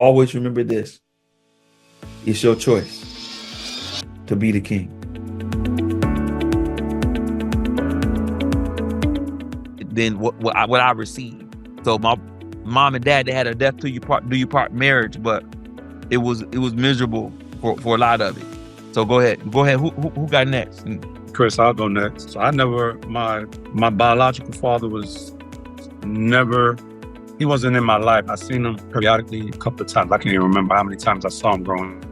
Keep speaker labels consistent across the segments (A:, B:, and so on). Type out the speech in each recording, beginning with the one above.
A: Always remember this. It's your choice to be the king.
B: Than what I received. So my mom and dad, they had a death do you part marriage, but it was miserable for a lot of it. So go ahead. Who got next?
C: Chris, I'll go next. So my biological father was never, he wasn't in my life. I seen him periodically a couple of times. I can't even remember how many times I saw him growing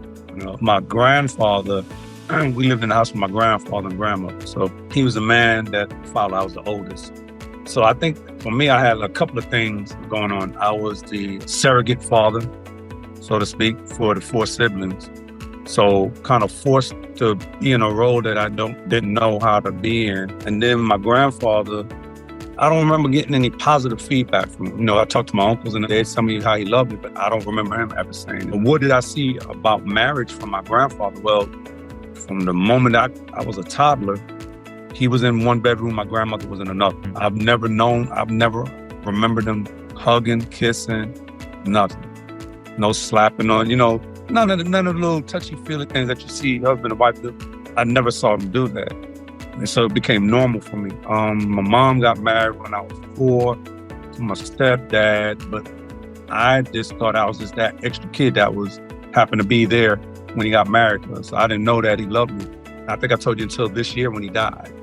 C: up. My grandfather, we lived in the house with my grandfather and grandmother. So he was a man that followed. I was the oldest. So I think for me, I had a couple of things going on. I was the surrogate father, so to speak, for the 4 siblings. So kind of forced to be in a role that I didn't know how to be in. And then my grandfather, I don't remember getting any positive feedback from him. I talked to my uncles and they'd tell me how he loved me, but I don't remember him ever saying it. And what did I see about marriage from my grandfather? Well, from the moment I was a toddler, he was in one bedroom, my grandmother was in another. I've never remembered them hugging, kissing, nothing. No slapping on, none of the little touchy-feely things that you see husband and wife do. I never saw them do that. And so it became normal for me. My mom got married when I was 4 to my stepdad, but I just thought I was just that extra kid that happened to be there when he got married to us. So I didn't know that he loved me. I think I told you until this year when he died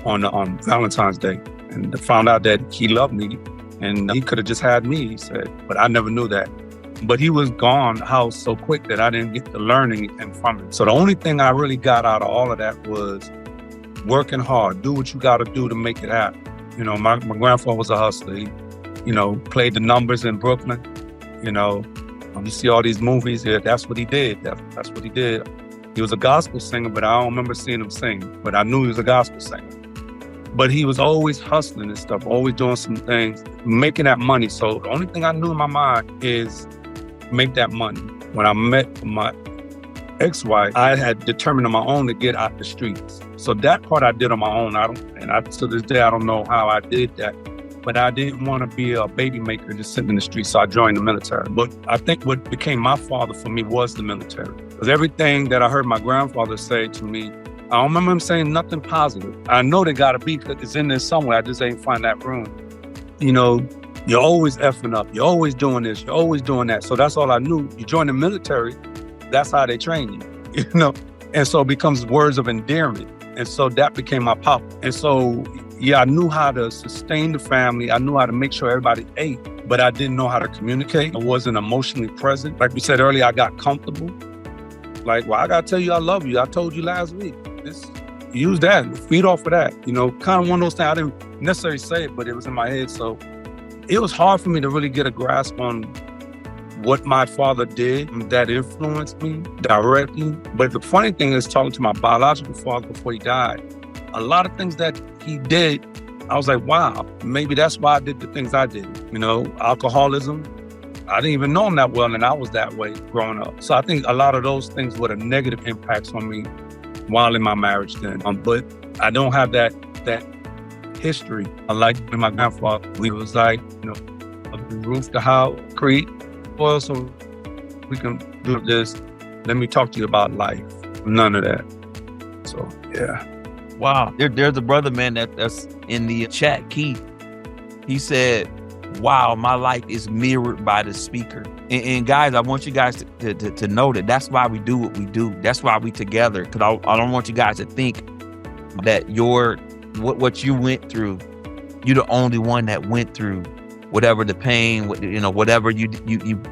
C: on Valentine's Day, and found out that he loved me and he could have just had me, he said, but I never knew that. But he was gone house so quick that I didn't get to learning anything from it. So the only thing I really got out of all of that was working hard, do what you got to do to make it happen. My grandfather was a hustler. He, played the numbers in Brooklyn. You see all these movies here. That's what he did. That's what he did. He was a gospel singer, but I don't remember seeing him sing. But I knew he was a gospel singer. But he was always hustling and stuff, always doing some things, making that money. So the only thing I knew in my mind is make that money. When I met my ex-wife, I had determined on my own to get out the streets. So that part I did on my own. To this day, I don't know how I did that. But I didn't want to be a baby maker just sitting in the streets, so I joined the military. But I think what became my father for me was the military. Because everything that I heard my grandfather say to me, I don't remember him saying nothing positive. I know they gotta be, because it's in there somewhere. I just ain't find that room. You're always effing up. You're always doing this. You're always doing that. So that's all I knew. You join the military, that's how they train you, And so it becomes words of endearment. And so that became my papa. And so, yeah, I knew how to sustain the family. I knew how to make sure everybody ate, but I didn't know how to communicate. I wasn't emotionally present. Like we said earlier, I got comfortable. Like, well, I gotta tell you I love you. I told you last week. Just use that, feed off of that. Kind of one of those things. I didn't necessarily say it, but it was in my head. So it was hard for me to really get a grasp on what my father did that influenced me directly. But the funny thing is, talking to my biological father before he died, a lot of things that he did, I was like, wow, maybe that's why I did the things I did. Alcoholism, I didn't even know him that well, and I was that way growing up. So I think a lot of those things were the negative impacts on me while in my marriage then. But I don't have that history. Like with my grandfather, we was like, a roof, the house, create oil so we can do this. Let me talk to you about life. None of that. So, yeah.
B: Wow. There's a brother, man, that's in the chat, Keith. He said, wow, my life is mirrored by the speaker. And guys, I want you guys to know that that's why we do what we do. That's why we together. Because I don't want you guys to think that what you went through, you're the only one that went through whatever the pain, whatever you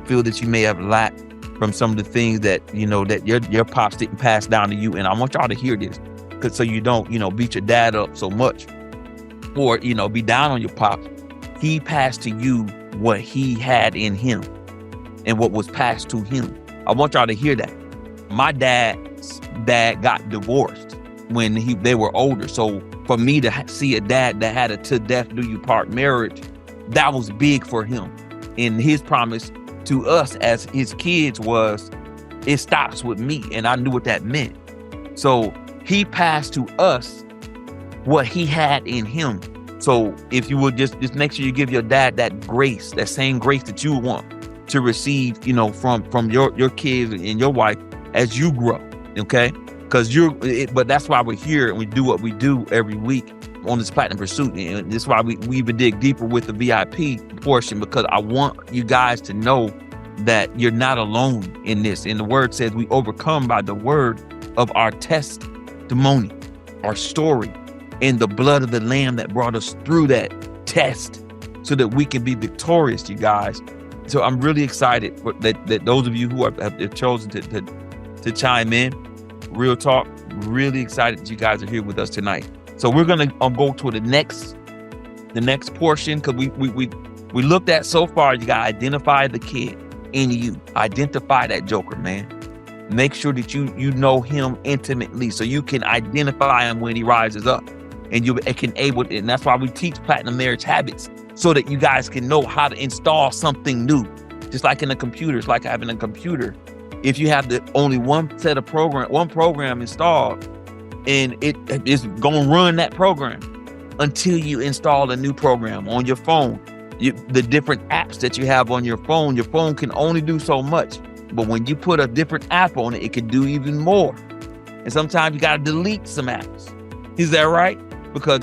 B: feel that you may have lacked from some of the things that, that your pops didn't pass down to you. And I want y'all to hear this, because so you don't, beat your dad up so much or, be down on your pops. He passed to you what he had in him and what was passed to him. I want y'all to hear that. My dad's dad got divorced when they were older. So for me to see a dad that had a to death do you part marriage, that was big for him. And his promise to us as his kids was, it stops with me. And I knew what that meant. So he passed to us what he had in him. So if you would just make sure you give your dad that grace, that same grace that you want to receive, you know, from your kids and your wife as you grow, okay? Because but that's why we're here and we do what we do every week on this Platinum Pursuit. And that's why we even dig deeper with the VIP portion, because I want you guys to know that you're not alone in this. And the word says we overcome by the word of our testimony, our story, and the blood of the Lamb that brought us through that test so that we can be victorious, you guys. So I'm really excited that those of you who have chosen to chime in, real talk, really excited that you guys are here with us tonight. So we're gonna go to the next portion, because we looked at so far. You gotta identify the kid in you, identify that joker, man. Make sure that you know him intimately so you can identify him when he rises up, and you can able. And that's why we teach Platinum Marriage Habits, so that you guys can know how to install something new. Just like in a computer, it's like having a computer. If you have only one program installed, and it is gonna run that program until you install a new program on your phone. The different apps that you have on your phone can only do so much. But when you put a different app on it, it can do even more. And sometimes you gotta delete some apps. Is that right? Because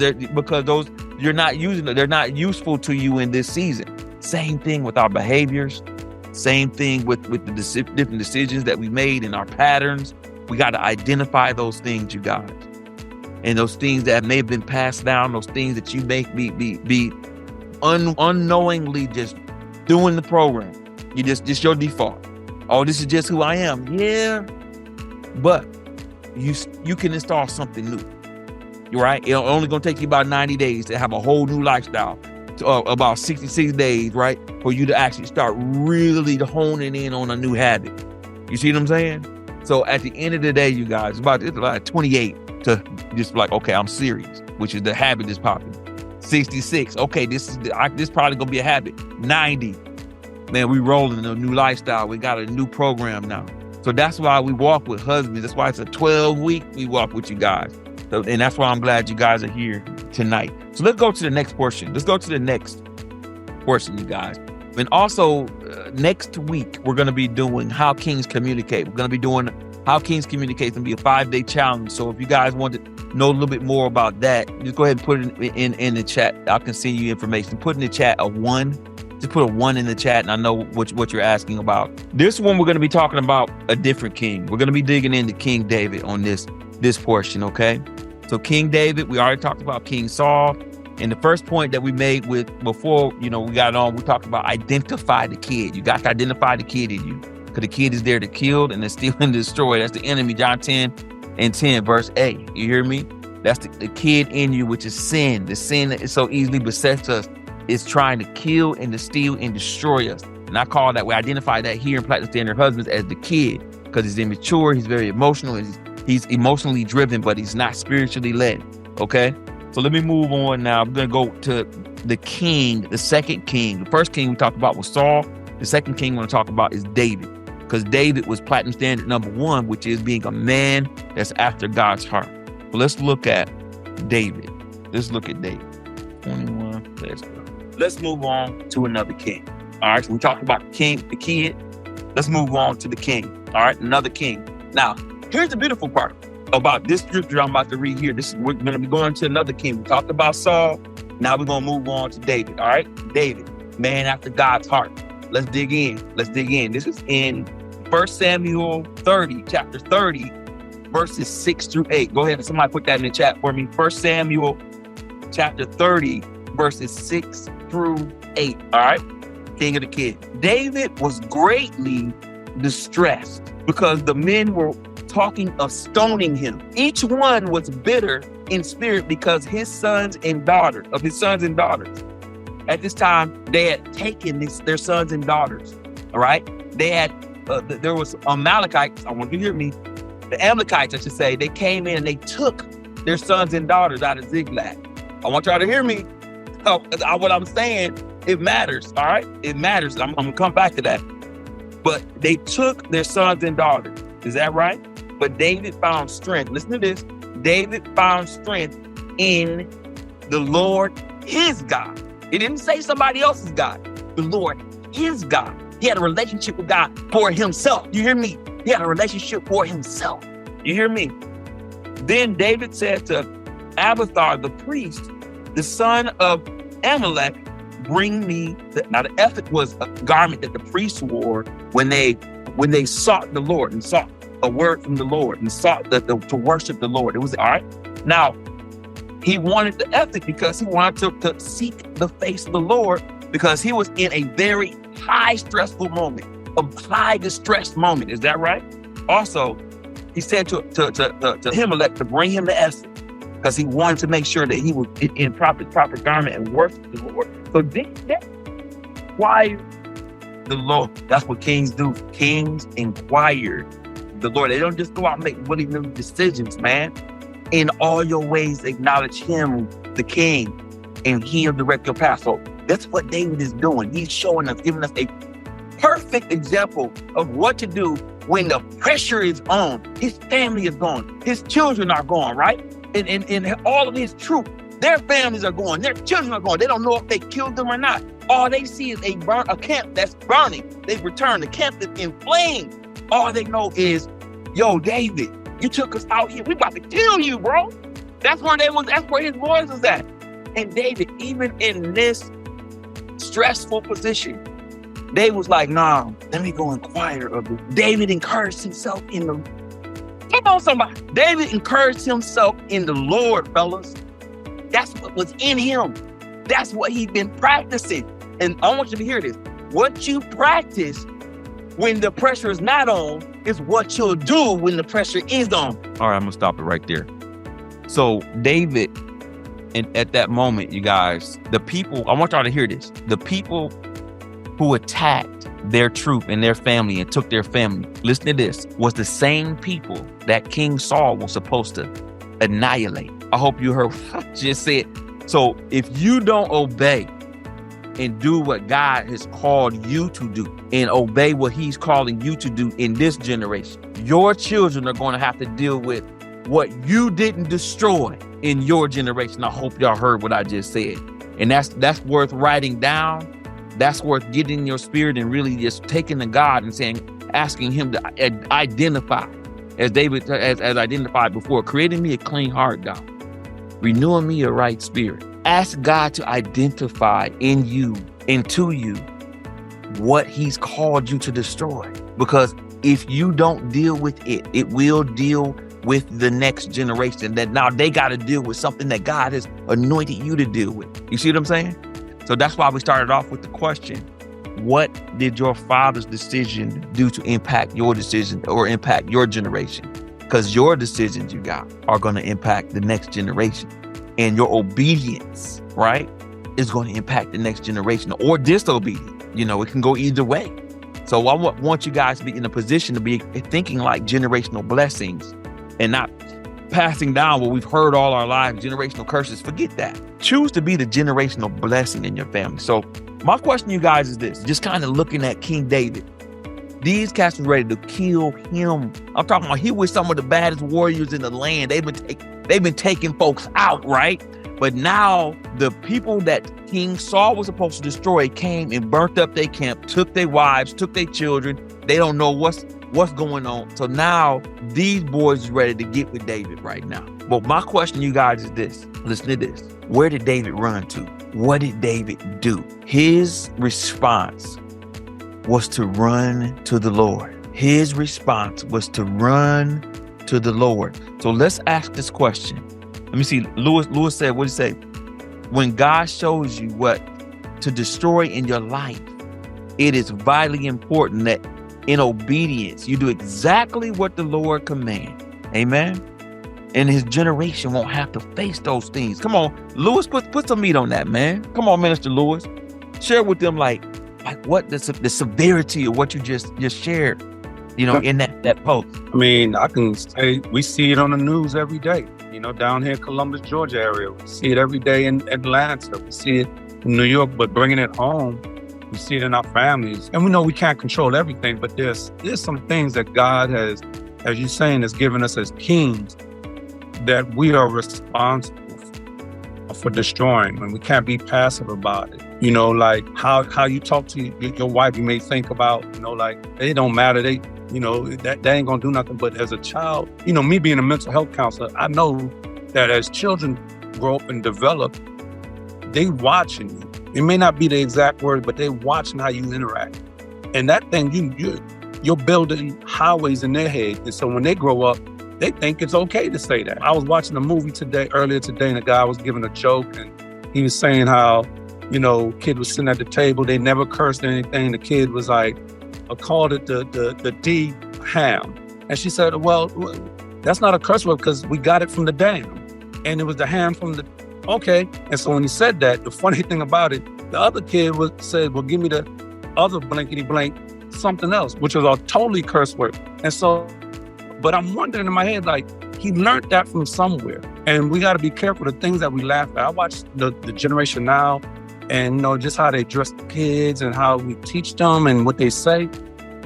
B: those you're not using them, they're not useful to you in this season. Same thing with our behaviors. Same thing with the different decisions that we made in our patterns. We got to identify those things, you guys. And those things that may have been passed down, those things that you may be unknowingly just doing the program. You just your default. Oh, this is just who I am. Yeah. But you can install something new. Right? It's only going to take you about 90 days to have a whole new lifestyle. About 66 days, right? For you to actually start really honing in on a new habit. You see what I'm saying? So at the end of the day, you guys, it's like 28 to just like, okay, I'm serious, which is the habit is popping. 66, okay, this probably gonna be a habit. 90, man, we rolling in a new lifestyle. We got a new program now. So that's why we walk with husbands. That's why it's a 12-week we walk with you guys. So, and that's why I'm glad you guys are here tonight. So let's go to the next portion. You guys. And also next week, we're going to be doing How Kings Communicate. We're going to be doing How Kings Communicate. It's going to be a 5-day challenge. So if you guys want to know a little bit more about that, just go ahead and put it in the chat. I can send you information. Put in the chat a 1. Just put a 1 in the chat, and I know what you're asking about. This one, we're going to be talking about a different king. We're going to be digging into King David on this portion, okay? So King David, we already talked about King Saul. And the first point that we made before, we got on, we talked about identify the kid. You got to identify the kid in you, because the kid is there to kill and to steal and destroy. That's the enemy, John 10:10, verse 8. You hear me? That's the kid in you, which is sin. The sin that so easily besets us is trying to kill and to steal and destroy us. And I call that, we identify that here in Platinum Standard Husbands as the kid, because he's immature, he's very emotional, he's emotionally driven, but he's not spiritually led, okay? So let me move on now. I'm going to go to the king, the second king. The first king we talked about was Saul. The second king we're going to talk about is David, because David was Platinum Standard number 1, which is being a man that's after God's heart. But let's look at David. 21, let's go. Let's move on to another king. All right, so we talked about the kid. Let's move on to the king. All right, another king. Now, here's the beautiful part about this scripture I'm about to read here. We're going to be going to another king. We talked about Saul. Now we're going to move on to David. All right, David, man after God's heart. Let's dig in. This is in 1 Samuel 30, chapter 30, verses 6 through 8. Go ahead and somebody put that in the chat for me. 1 Samuel chapter 30, verses 6 through 8. All right, king of the kid. David was greatly distressed because the men were talking of stoning him. Each one was bitter in spirit because of his sons and daughters. At this time, they had taken their sons and daughters. All right, they had there was Amalekites. I want you to hear me. The Amalekites, I should say, they came in and they took their sons and daughters out of Ziklag. I want y'all to hear me. What I'm saying, it matters. All right, it matters. I'm gonna come back to that. But they took their sons and daughters. Is that right? But David found strength. Listen to this. David found strength in the Lord, his God. It didn't say somebody else's God. The Lord, his God. He had a relationship with God for himself. You hear me? He had a relationship for himself. You hear me? Then David said to Abiathar, the priest, the son of Amalek, bring me now the ephod was a garment that the priests wore when they sought the Lord and sought a word from the Lord and sought to worship the Lord. It was all right. Now, he wanted the ephod because he wanted to seek the face of the Lord, because he was in a very high stressful moment, a high distressed moment. Is that right? Also, he said to Ahimelech to bring him the ephod because he wanted to make sure that he was in proper garment and worship the Lord. So that inquired the Lord. That's what kings do. Kings inquire the Lord. They don't just go out and make willy-nilly decisions, man. In all your ways, acknowledge him, the king, and he'll direct your path. So that's what David is doing. He's showing us, giving us a perfect example of what to do when the pressure is on. His family is gone. His children are gone, right? And all of his troops, their families are gone. Their children are gone. They don't know if they killed them or not. All they see is a camp that's burning. They've returned. The camp that's in flames. All they know is, yo, David, you took us out here. We about to kill you, bro. That's where his voice was at. And David, even in this stressful position, David was like, nah, let me go inquire of it. David encouraged himself in the, come on somebody. David encouraged himself in the Lord, fellas. That's what was in him. That's what he'd been practicing. And I want you to hear this. What you practice when the pressure is not on is what you'll do when the pressure is on. All right, I'm gonna stop it right there. So David, and at that moment, you guys, the people, I want y'all to hear this. The people who attacked their troop and their family and took their family, listen to this, was the same people that King Saul was supposed to annihilate. I hope you heard what I just said. So if you don't obey and do what God has called you to do and obey what he's calling you to do in this generation, your children are going to have to deal with what you didn't destroy in your generation. I hope y'all heard what I just said. And that's worth writing down. That's worth getting in your spirit and really just taking to God and saying, asking him to identify, as David has identified before, creating me a clean heart, God, renewing me a right spirit. Ask God to identify in you and to you what he's called you to destroy. Because if you don't deal with it, it will deal with the next generation, that now they got to deal with something that God has anointed you to deal with. You see what I'm saying? So that's why we started off with the question, what did your father's decision do to impact your decision or impact your generation? Because your decisions, you got, are going to impact the next generation. And your obedience, right, is going to impact the next generation, or disobedience. You know, it can go either way. So I want you guys to be in a position to be thinking like generational blessings and not passing down what we've heard all our lives, generational curses. Forget that. Choose to be the generational blessing in your family. So my question to you guys is this, just kind of looking at King David. These cats were ready to kill him. I'm talking about he was some of the baddest warriors in the land. They've been taking folks out, right? But now the people that King Saul was supposed to destroy came and burnt up their camp, took their wives, took their children. They don't know what's going on. So now these boys are ready to get with David right now. But my question to you guys is this. Listen to this. Where did David run to? What did David do? His response was to run to the Lord. His response was to run to the Lord. So let's ask this question. Let me see. Lewis said, what did he say? When God shows you what to destroy in your life, it is vitally important that in obedience, you do exactly what the Lord commands. Amen. And his generation won't have to face those things. Come on, Lewis, put some meat on that, man. Come on, Minister Lewis. Share with them like what the severity of what you just shared, you know, in that post.
C: I mean, I can say we see it on the news every day. You know, down here in Columbus, Georgia area. We see it every day in Atlanta. We see it in New York, but bringing it home, we see it in our families. And we know we can't control everything, but there's some things that God has, as you're saying, has given us as kings that we are responsible for destroying, and we can't be passive about it. You know, like how you talk to your wife, you may think about, you know, like, it don't matter. They, you know, that ain't gonna do nothing. But as a child, you know, me being a mental health counselor, I know that as children grow up and develop, they watching you. It may not be the exact word, but they watching how you interact. And that thing, you're building highways in their head. And so when they grow up, they think it's okay to say that. I was watching a movie earlier today, and a guy was giving a joke, and he was saying how, you know, kid was sitting at the table, they never cursed anything. The kid was like, I called it the D ham. And she said, well, that's not a curse word because we got it from the dam. And it was the ham from the, okay. And so when he said that, the funny thing about it, the other kid said, well, give me the other blankety blank, something else, which was a totally curse word. And so, but I'm wondering in my head, like, he learned that from somewhere. And we got to be careful the things that we laugh at. I watch the generation now, and, you know, just how they dress the kids and how we teach them and what they say.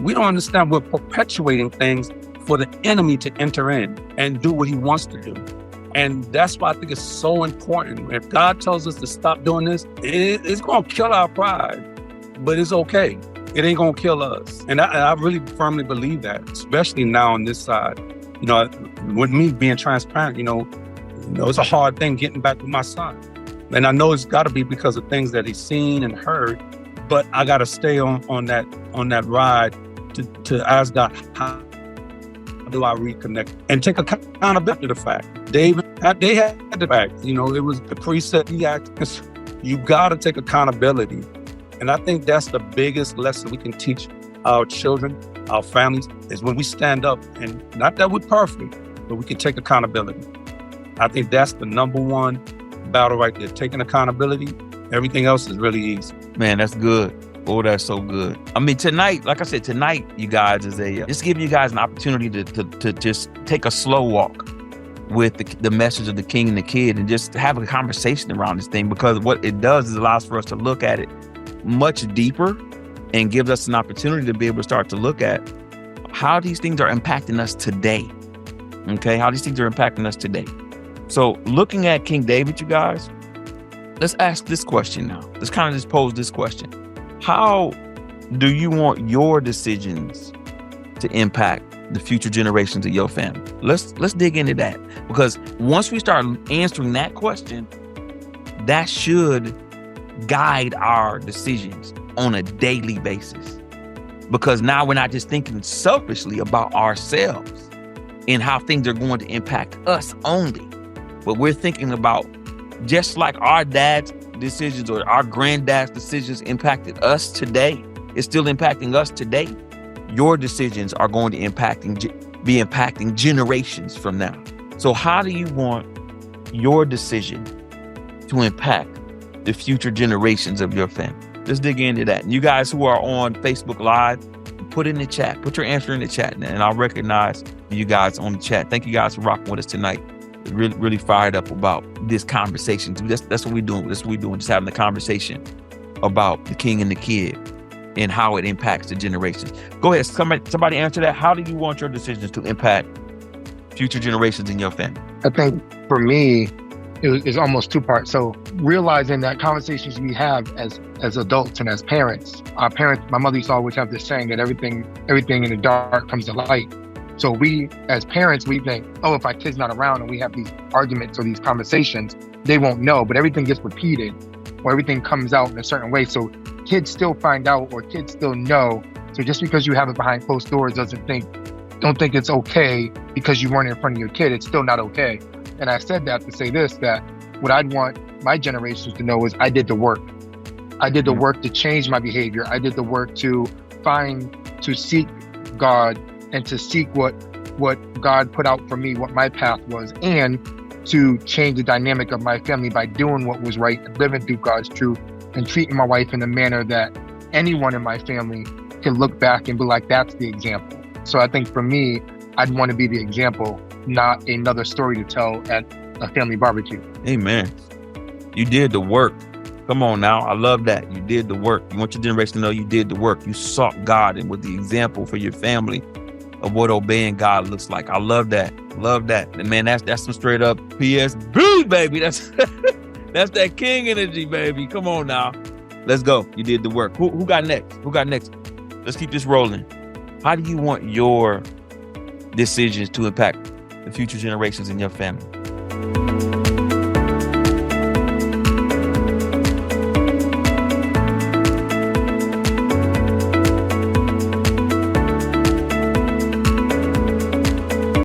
C: We don't understand we're perpetuating things for the enemy to enter in and do what he wants to do. And that's why I think it's so important. If God tells us to stop doing this, it's going to kill our pride, but it's okay. It ain't going to kill us. And I really firmly believe that, especially now on this side. You know, with me being transparent, you know, it's a hard thing getting back with my son. And I know it's got to be because of things that he's seen and heard, but I got to stay on that ride to ask God, how do I reconnect and take accountability to the fact. they had the fact, you know, it was the preset he acted. You got to take accountability. And I think that's the biggest lesson we can teach our children, our families, is when we stand up, and not that we're perfect, but we can take accountability. I think that's the number one battle right there, taking accountability. Everything else is really easy.
B: Man, that's good. Oh, that's so good. I mean, tonight, like I said, tonight, you guys, is just giving you guys an opportunity to just take a slow walk with the message of the king and the kid, and just have a conversation around this thing, because what it does is allows for us to look at it much deeper and gives us an opportunity to be able to start to look at how these things are impacting us today. Okay, how these things are impacting us today. So looking at King David, you guys, let's ask this question now. Let's kind of just pose this question. How do you want your decisions to impact the future generations of your family? Let's dig into that, because once we start answering that question, that should guide our decisions on a daily basis. Because now we're not just thinking selfishly about ourselves and how things are going to impact us only, but we're thinking about, just like our dad's decisions or our granddad's decisions impacted us today, it's still impacting us today. Your decisions are going to be impacting generations from now. So how do you want your decision to impact the future generations of your family? Let's dig into that. And you guys who are on Facebook Live, put in the chat, put your answer in the chat, and I'll recognize you guys on the chat. Thank you guys for rocking with us tonight. Really, really fired up about this conversation. That's what we're doing. That's what we're doing. Just having the conversation about the king and the kid and how it impacts the generations. Go ahead. Somebody answer that. How do you want your decisions to impact future generations in your family?
D: I think for me, it's almost two parts. So realizing that conversations we have as adults and as parents, my mother used to always have this saying that everything in the dark comes to light. So we, as parents, we think, oh, if our kid's not around and we have these arguments or these conversations, they won't know, but everything gets repeated or everything comes out in a certain way. So kids still find out or kids still know. So just because you have it behind closed doors don't think it's okay because you weren't in front of your kid. It's still not okay. And I said that to say this, that what I'd want my generations to know is I did the work. I did the work to change my behavior. I did the work to seek God and to seek what God put out for me, what my path was, and to change the dynamic of my family by doing what was right, living through God's truth, and treating my wife in a manner that anyone in my family can look back and be like, that's the example. So I think for me, I'd want to be the example, not another story to tell at a family barbecue.
B: Amen. You did the work. Come on now. I love that. You did the work. You want your generation to know you did the work. You sought God and were the example for your family of what obeying God looks like. I love that. Love that. And man, that's some straight up PSB, baby. That's that king energy, baby. Come on now. Let's go. You did the work. Who got next? Who got next? Let's keep this rolling. How do you want your decisions to impact the future generations in your family?